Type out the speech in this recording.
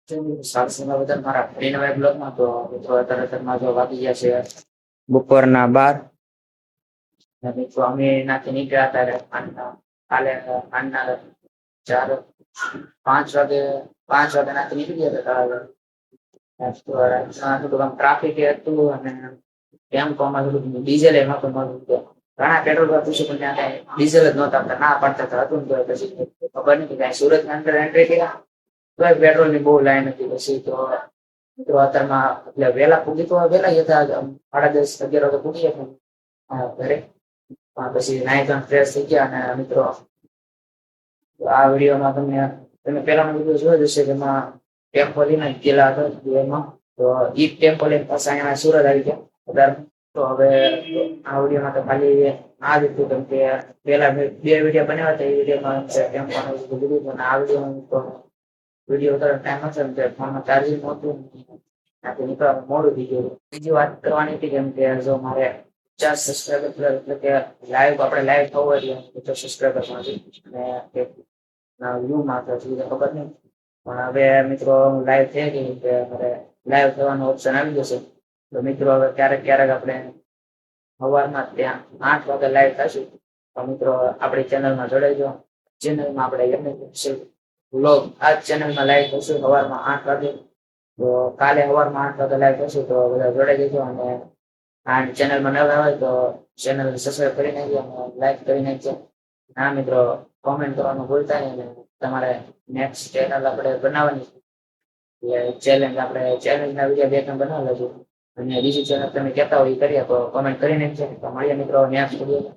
સારસીમાં બધા મારા ફ્રીના બ્લોગમાં તો મિત્રો અત્યારે જો વાગી ગયા છે બપોરના 12. મિત્રો અમે નાથી નીકળ્યા હતા કાલે સાંજના 4-5 વાગે 5 વાગે નાથી નીકળી ગયા હતા. થોડુંક ટ્રાફિક હતું અને ટેમ્પોમાં થોડુંક ડીઝલ એમાં તો મળતું હતું. ઘણા પેટ્રોલ પૂછ્યું પણ ત્યાં કઈ ડીઝલ જ નહોતા આપતા, ના પાડતા હતા. હતું ને તો પછી ખબર નથી કઈ સુરત ની અંદર એન્ટ્રી કર્યા તો પેટ્રોલ ની બહુ લાઈન હતી. પછી તો મિત્રો અત્યારમાં એટલે વહેલા પૂગી તો વહેલા હતા 10:30-11 વાગે પૂગી ગયા ઘરે. પછી નાઈ ધોઈને ફ્રેશ થઈ ગયા અને મિત્રો આ વિડીયોમાં તમે પેલાનો વિડીયો જોયો હશે જેમાં ટેમ્પો લઈને ગયેલા હતા એમાં. તો ઈ ટેમ્પો લઈને પાછા અહીંયા સુરત આવી ગયા. તો હવે આ વિડીયોમાં તો ખાલી આ જ હતું કેમ કે પેલા બે વિડીયો બનાવ્યા હતા. એ વિડીયોમાં ટેમ્પોનું બધું હતું અને આ વિડીયોમાં તો વિડીયો તરફ ટાઈમ હતો ને ફોનમાં ચાર્જિંગ નહોતું, ત્યાંથી નીકળવાનું મોડું થઈ ગયું. બીજી વાત કરવાની હતી કેમ કે જો મારે 50 સબસ્ક્રાઈબર એટલે કે આપણે લાઈવ થવું હોય એટલે 50 સબસ્ક્રાઈબર અને વ્યૂ માં તો ખબર નહીં. પણ હવે મિત્રો લાઈવ થઈ ગઈ કે મારે લાઈવ થવાનો ઓપ્શન આવી જશે. તો મિત્રો હવે ક્યારેક આપણે સવારમાં ત્યાં 8 વાગે લાઈવ થશું. તો મિત્રો આપણી ચેનલમાં જોડાઈજો. ચેનલમાં આપણે વ્લોગ આ ચેનલમાં લાઈવ થશું સવારમાં 8 વાગે. તો કાલે સવારમાં 8 વાગે લાઈવ થશું તો બધા જોડાઈ જજો. અને આ ચેનલમાં નવા હોય તો ચેનલ સબસ્ક્રાઇબ કરી નાખજો અને લાઈક કરી નાખજો. હા મિત્રો કોમેન્ટ કરવાનું ભૂલતા નહીં. અને તમારે નેક્સ્ટ ચેનલ આપણે બનાવવાની એટલે ચેલેન્જના વિડીયો 2-3 બનાવી લેજો. અને બીજી ચેનલ તમે કહેતા હોય એ કરી આપો, કોમેન્ટ કરી નાખજો. તો મળીએ મિત્રો નેક્સ્ટ વિડીયો.